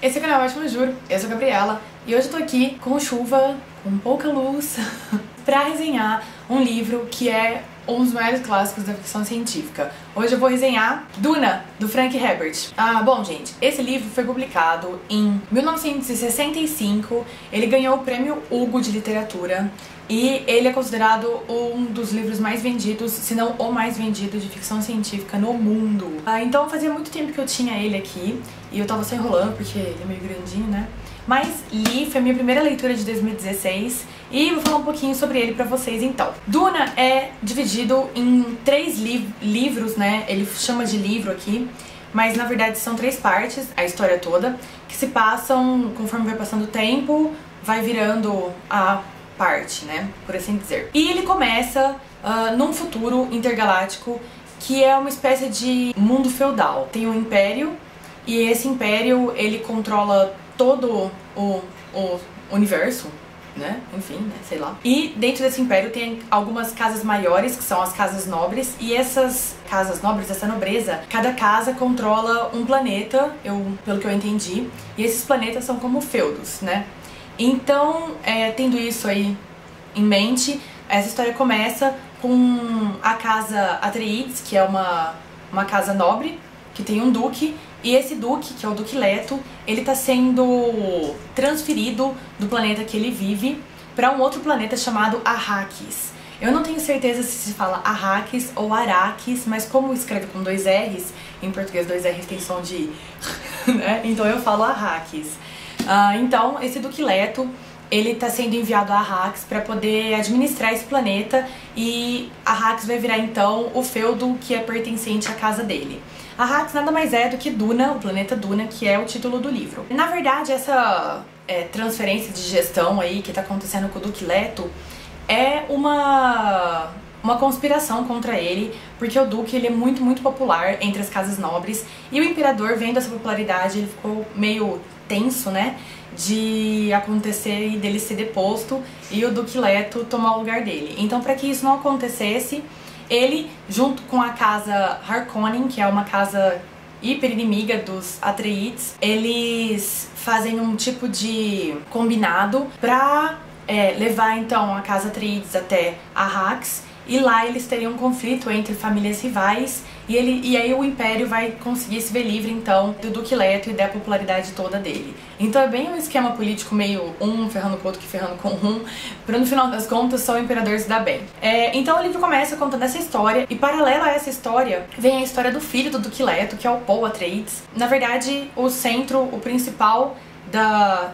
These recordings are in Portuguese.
esse é o canal Ótimo Juro, eu sou a Gabriela e hoje eu tô aqui com chuva, com pouca luz, pra resenhar um livro que é um dos maiores clássicos da ficção científica. Hoje eu vou resenhar Duna, do Frank Herbert. Bom, gente, esse livro foi publicado em 1965, ele ganhou o prêmio Hugo de literatura e ele é considerado um dos livros mais vendidos, se não o mais vendido de ficção científica no mundo. Então fazia muito tempo que eu tinha ele aqui e eu tava só enrolando porque ele é meio grandinho, né? Mas li, foi a minha primeira leitura de 2016 e vou falar um pouquinho sobre ele pra vocês então. Duna é dividido em 3 livros, né? Ele chama de livro aqui, mas na verdade são 3 partes, a história toda, que se passam, conforme vai passando o tempo, vai virando a parte, né? Por assim dizer. E ele começa num futuro intergaláctico que é uma espécie de mundo feudal. Tem um império e esse império ele controla todo o universo, né? Enfim, né? Sei lá. E dentro desse império tem algumas casas maiores, que são as casas nobres, e essas casas nobres, essa nobreza, cada casa controla um planeta, pelo que eu entendi, e esses planetas são como feudos, né? Então, tendo isso aí em mente, essa história começa com a casa Atreides, que é uma casa nobre, que tem um duque, e esse duque, que é o Duque Leto, ele tá sendo transferido do planeta que ele vive para um outro planeta chamado Arrakis. Eu não tenho certeza se fala Arrakis ou Arrakis, mas como escreve com 2 R's, em português 2 R's tem som de né? Então eu falo Arrakis. Então esse Duque Leto, ele tá sendo enviado a Arrakis para poder administrar esse planeta e Arrakis vai virar então o feudo que é pertencente à casa dele. Arrakis nada mais é do que Duna, o planeta Duna, que é o título do livro. Na verdade, essa transferência de gestão aí que tá acontecendo com o Duque Leto é uma conspiração contra ele, porque o Duque ele é muito popular entre as casas nobres e o imperador, vendo essa popularidade, ele ficou meio tenso, né, de acontecer e dele ser deposto e o Duque Leto tomar o lugar dele. Então, para que isso não acontecesse, ele, junto com a casa Harkonnen, que é uma casa hiper inimiga dos Atreides, eles fazem um tipo de combinado pra levar então a casa Atreides até Arrakis, e lá eles teriam um conflito entre famílias rivais e aí o Império vai conseguir se ver livre então do Duque Leto e da popularidade toda dele. Então é bem um esquema político meio um ferrando com o outro que ferrando com um, pra no final das contas só o Imperador se dá bem. Então o livro começa contando essa história e paralelo a essa história vem a história do filho do Duque Leto, que é o Paul Atreides. Na verdade o centro, o principal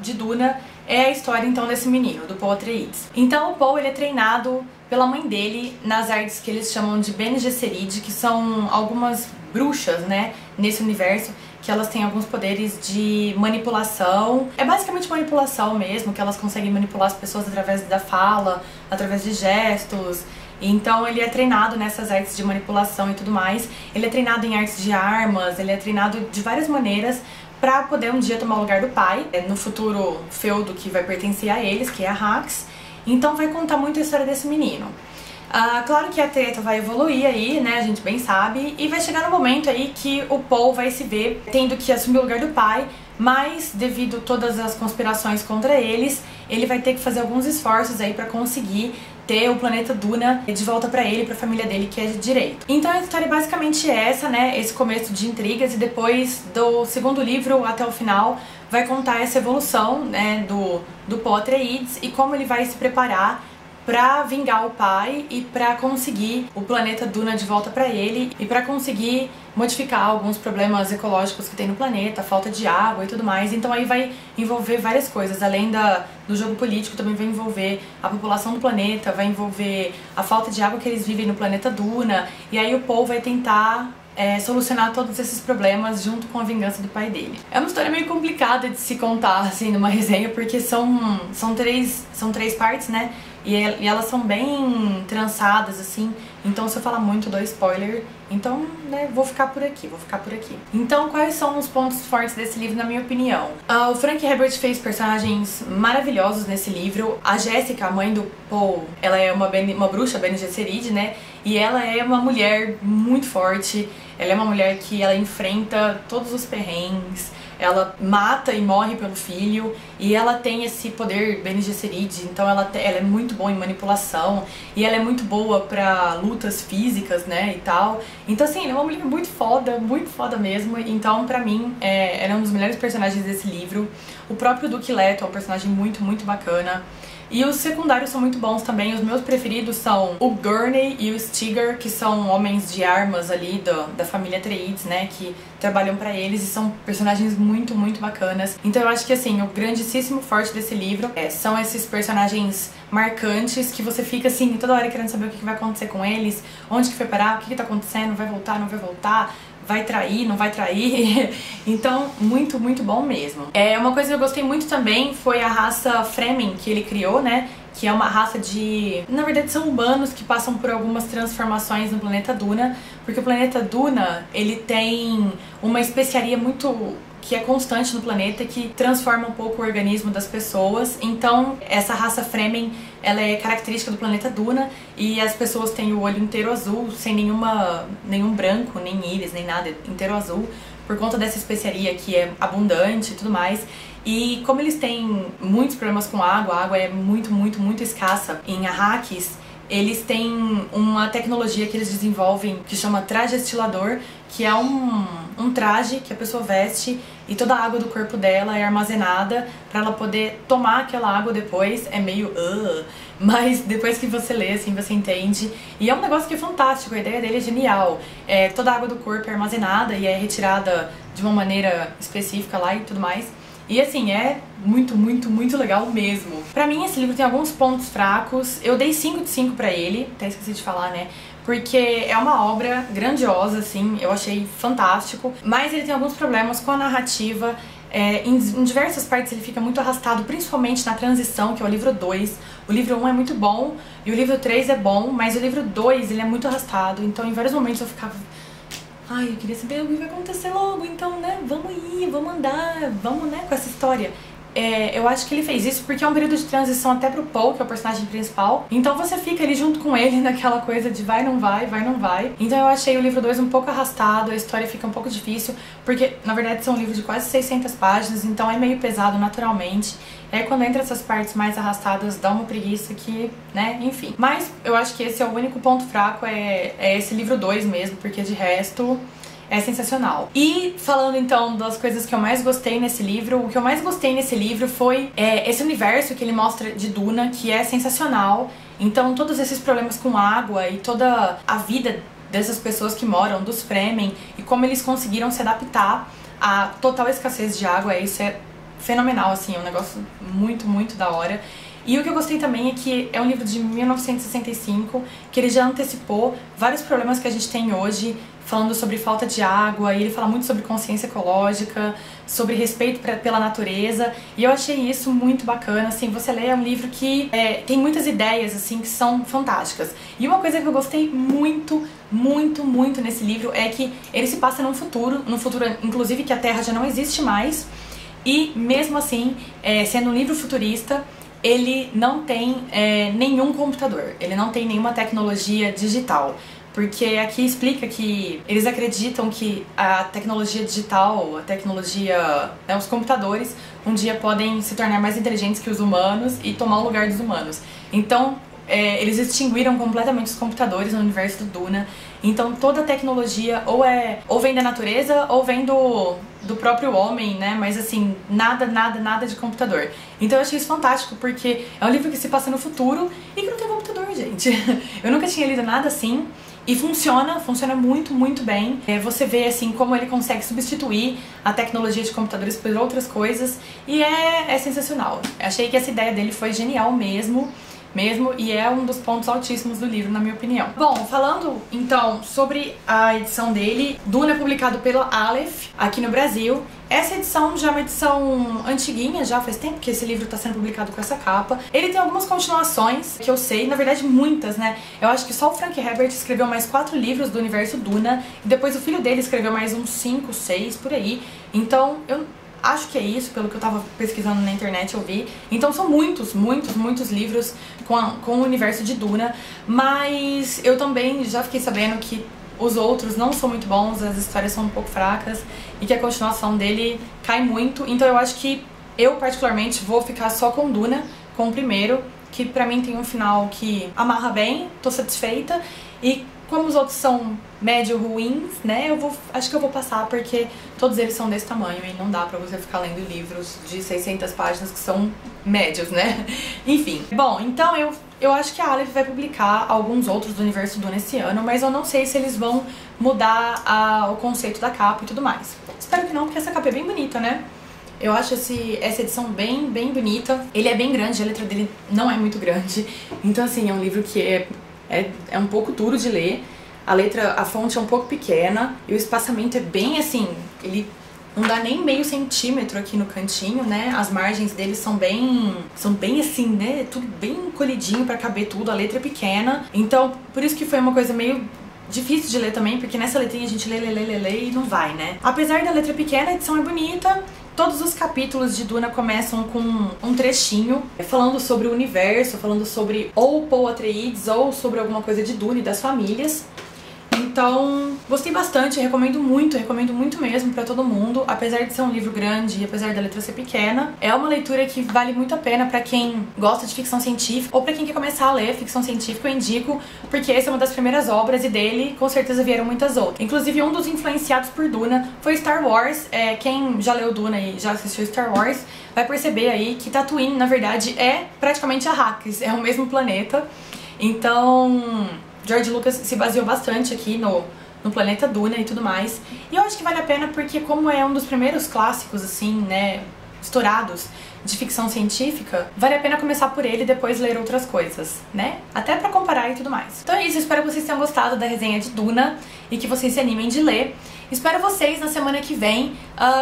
de Duna é a história então desse menino, do Paul Atreides. Então o Paul ele é treinado pela mãe dele nas artes que eles chamam de Bene Gesserit, que são algumas bruxas, né, nesse universo, que elas têm alguns poderes de manipulação. É basicamente manipulação mesmo, que elas conseguem manipular as pessoas através da fala, através de gestos. Então ele é treinado nessas artes de manipulação e tudo mais. Ele é treinado em artes de armas, ele é treinado de várias maneiras pra poder um dia tomar o lugar do pai, no futuro feudo que vai pertencer a eles, que é Arrakis. Então vai contar muito a história desse menino. Claro que a treta vai evoluir aí, né, a gente bem sabe, e vai chegar no momento aí que o Paul vai se ver tendo que assumir o lugar do pai, mas devido a todas as conspirações contra eles, ele vai ter que fazer alguns esforços aí pra conseguir ter o planeta Duna de volta pra ele e pra família dele, que é de direito. Então a história é basicamente essa, né, esse começo de intrigas, e depois do segundo livro até o final vai contar essa evolução, né, do Paul Atreides e como ele vai se preparar pra vingar o pai e pra conseguir o planeta Duna de volta pra ele e pra conseguir modificar alguns problemas ecológicos que tem no planeta, falta de água e tudo mais. Então aí vai envolver várias coisas, além do jogo político também vai envolver a população do planeta, vai envolver a falta de água que eles vivem no planeta Duna, e aí o Paul vai tentar solucionar todos esses problemas junto com a vingança do pai dele. É uma história meio complicada de se contar assim numa resenha, porque são 3 partes, né? E elas são bem trançadas assim, então se eu falar muito dou spoiler, então, né, vou ficar por aqui. Então, quais são os pontos fortes desse livro, na minha opinião? O Frank Herbert fez personagens maravilhosos nesse livro. A Jéssica, a mãe do Paul, ela é uma bruxa, Bene Gesserit, né? E ela é uma mulher muito forte, ela é uma mulher que ela enfrenta todos os perrengues, ela mata e morre pelo filho, e ela tem esse poder Bene Gesserit, então ela é muito boa em manipulação, e ela é muito boa pra lutas físicas, né, e tal. Então assim, ela é uma mulher muito foda mesmo, então pra mim, ela é um dos melhores personagens desse livro. O próprio Duque Leto é um personagem muito bacana. E os secundários são muito bons também. Os meus preferidos são o Gurney e o Stigger, que são homens de armas ali da família Atreides, né, que trabalham pra eles e são personagens muito bacanas. Então eu acho que assim, o grandíssimo forte desse livro são esses personagens marcantes que você fica assim, toda hora querendo saber o que vai acontecer com eles, onde que foi parar, o que tá acontecendo, vai voltar, não vai voltar, vai trair, não vai trair. Então, muito bom mesmo. Uma coisa que eu gostei muito também foi a raça Fremen que ele criou, né? Que é uma raça de... Na verdade, são humanos que passam por algumas transformações no planeta Duna, porque o planeta Duna, ele tem uma especiaria muito... que é constante no planeta, que transforma um pouco o organismo das pessoas. Então, essa raça Fremen, ela é característica do planeta Duna, e as pessoas têm o olho inteiro azul, sem nenhum branco, nem íris, nem nada, inteiro azul, por conta dessa especiaria que é abundante e tudo mais. E como eles têm muitos problemas com água, a água é muito escassa em Arrakis, eles têm uma tecnologia que eles desenvolvem que chama traje estilador, que é um traje que a pessoa veste e toda a água do corpo dela é armazenada pra ela poder tomar aquela água depois. É meio mas depois que você lê, assim, você entende. E é um negócio que é fantástico, a ideia dele é genial. Toda a água do corpo é armazenada e é retirada de uma maneira específica lá e tudo mais. E assim, é muito legal mesmo. Pra mim, esse livro tem alguns pontos fracos. Eu dei 5 de 5 pra ele, até esqueci de falar, né? Porque é uma obra grandiosa, assim, eu achei fantástico. Mas ele tem alguns problemas com a narrativa. Em diversas partes ele fica muito arrastado, principalmente na transição, que é o livro 2. O livro 1 é muito bom e o livro 3 é bom, mas o livro 2 ele é muito arrastado. Então em vários momentos eu ficava... Ai, eu queria saber o que vai acontecer logo, então, né, vamos ir, vamos andar, vamos, né, com essa história. Eu acho que ele fez isso porque é um período de transição até pro Paul, que é o personagem principal. Então você fica ali junto com ele naquela coisa de vai, não vai, vai, não vai. Então eu achei o livro 2 um pouco arrastado, a história fica um pouco difícil, porque na verdade são um livro de quase 600 páginas, então é meio pesado naturalmente. Quando entra essas partes mais arrastadas, dá uma preguiça que, né, enfim. Mas eu acho que esse é o único ponto fraco, é esse livro 2 mesmo, porque de resto... é sensacional. E falando então das coisas que eu mais gostei nesse livro, o que eu mais gostei nesse livro foi esse universo que ele mostra de Duna, que é sensacional. Então todos esses problemas com água e toda a vida dessas pessoas que moram, dos Fremen, e como eles conseguiram se adaptar à total escassez de água, isso é fenomenal, assim, é um negócio muito da hora. E o que eu gostei também é que é um livro de 1965, que ele já antecipou vários problemas que a gente tem hoje, falando sobre falta de água, e ele fala muito sobre consciência ecológica, sobre respeito pela natureza, e eu achei isso muito bacana, assim, você lê, é um livro que tem muitas ideias, assim, que são fantásticas. E uma coisa que eu gostei muito nesse livro é que ele se passa num futuro, inclusive que a Terra já não existe mais, e mesmo assim, sendo um livro futurista, ele não tem nenhum computador, ele não tem nenhuma tecnologia digital. Porque aqui explica que eles acreditam que a tecnologia digital, os computadores, um dia podem se tornar mais inteligentes que os humanos e tomar o lugar dos humanos. Então, eles extinguiram completamente os computadores no universo do Duna. Então, toda a tecnologia ou vem da natureza ou vem do próprio homem, né? Mas assim, nada de computador. Então eu achei isso fantástico, porque é um livro que se passa no futuro e que não tem computador, gente. Eu nunca tinha lido nada assim. E funciona muito bem. Você vê assim como ele consegue substituir a tecnologia de computadores por outras coisas, e é sensacional. Achei que essa ideia dele foi genial mesmo, e é um dos pontos altíssimos do livro, na minha opinião. Bom, falando então sobre a edição dele, Duna é publicado pela Aleph aqui no Brasil. Essa edição já é uma edição antiguinha, já faz tempo que esse livro está sendo publicado com essa capa. Ele tem algumas continuações, que eu sei, na verdade muitas, né? Eu acho que só o Frank Herbert escreveu mais 4 livros do universo Duna, e depois o filho dele escreveu mais uns 5, 6, por aí. Então, eu acho que é isso, pelo que eu tava pesquisando na internet, eu vi. Então são muitos livros com o universo de Duna, mas eu também já fiquei sabendo que os outros não são muito bons, as histórias são um pouco fracas e que a continuação dele cai muito. Então eu acho que eu particularmente vou ficar só com Duna, com o primeiro, que pra mim tem um final que amarra bem, tô satisfeita. E como os outros são médio ruins, né, acho que eu vou passar porque todos eles são desse tamanho e não dá pra você ficar lendo livros de 600 páginas que são médios, né? Enfim. Bom, então eu acho que a Aleph vai publicar alguns outros do universo Duna esse ano, mas eu não sei se eles vão mudar o conceito da capa e tudo mais. Espero que não, porque essa capa é bem bonita, né? Eu acho essa edição bem bonita. Ele é bem grande, a letra dele não é muito grande. Então, assim, é um livro que é um pouco duro de ler. A fonte é um pouco pequena e o espaçamento é bem assim, ele não dá nem meio centímetro aqui no cantinho, né? As margens dele são bem assim, né? Tudo bem colidinho pra caber tudo, a letra é pequena. Então, por isso que foi uma coisa meio difícil de ler também, porque nessa letrinha a gente lê e não vai, né? Apesar da letra pequena, a edição é bonita. Todos os capítulos de Duna começam com um trechinho falando sobre o universo, falando sobre ou Paul Atreides ou sobre alguma coisa de Duna e das famílias. Então, gostei bastante, recomendo muito mesmo pra todo mundo. Apesar de ser um livro grande e apesar da letra ser pequena, é uma leitura que vale muito a pena pra quem gosta de ficção científica ou pra quem quer começar a ler ficção científica, eu indico, porque essa é uma das primeiras obras e dele com certeza vieram muitas outras. Inclusive, um dos influenciados por Duna foi Star Wars. Quem já leu Duna e já assistiu Star Wars vai perceber aí que Tatooine, na verdade, é praticamente Arrakis, é o mesmo planeta. Então, George Lucas se baseou bastante aqui no planeta Duna e tudo mais. E eu acho que vale a pena porque como é um dos primeiros clássicos, assim, né, estourados de ficção científica, vale a pena começar por ele e depois ler outras coisas, né? Até pra comparar e tudo mais. Então é isso, espero que vocês tenham gostado da resenha de Duna e que vocês se animem de ler. Espero vocês na semana que vem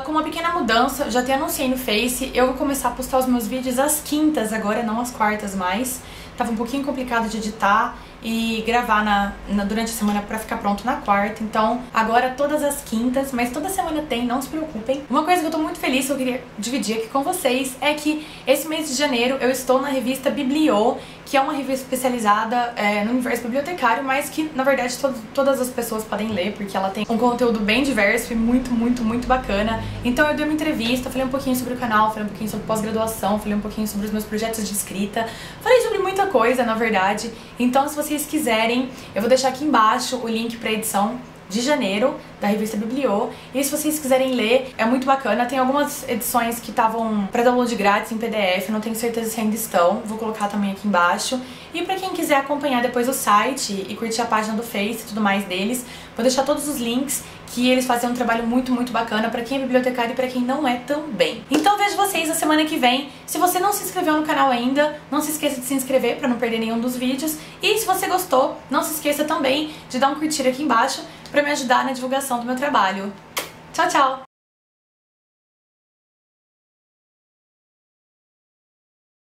com uma pequena mudança, já até anunciei no Face, eu vou começar a postar os meus vídeos às quintas agora, não às quartas mais. Tava um pouquinho complicado de editar e gravar durante a semana pra ficar pronto na quarta. Então, agora todas as quintas, mas toda semana tem, não se preocupem. Uma coisa que eu tô muito feliz que eu queria dividir aqui com vocês é que esse mês de janeiro eu estou na revista Bibliô, que é uma revista especializada no universo bibliotecário, mas que, na verdade, todas as pessoas podem ler, porque ela tem um conteúdo bem diverso e muito bacana. Então eu dei uma entrevista, falei um pouquinho sobre o canal, falei um pouquinho sobre pós-graduação, falei um pouquinho sobre os meus projetos de escrita, falei sobre muita coisa, na verdade. Então, se vocês quiserem, eu vou deixar aqui embaixo o link pra edição de janeiro da revista Bibliô. E se vocês quiserem ler, é muito bacana. Tem algumas edições que estavam para download grátis em PDF, não tenho certeza se ainda estão. Vou colocar também aqui embaixo. E pra quem quiser acompanhar depois o site e curtir a página do Face e tudo mais deles, vou deixar todos os links, que eles fazem um trabalho muito bacana pra quem é bibliotecário e pra quem não é também. Então vejo vocês na semana que vem. Se você não se inscreveu no canal ainda, não se esqueça de se inscrever pra não perder nenhum dos vídeos. E se você gostou, não se esqueça também de dar um curtir aqui embaixo pra me ajudar na divulgação do meu trabalho. Tchau, tchau!